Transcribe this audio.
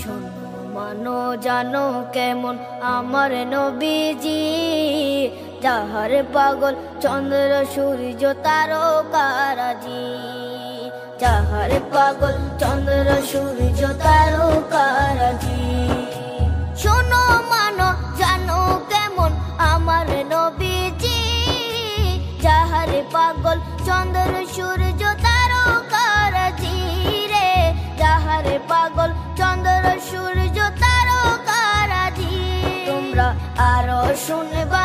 শোনো মানো জানো কেমন আমার নবীজি, যাহার পাগল চন্দ্র সূর্য তারকারাজি, যাহার পাগল চন্দ্র সূর্য তারকারাজি। শোনো মানো জানো কেমন আমার নবীজি, যাহার পাগল চন্দ্র সূর্য তারকারাজি রে, যাহার পাগল চন্দ্র সূর্য তারকারাজি। তোমরা আরো শুনবা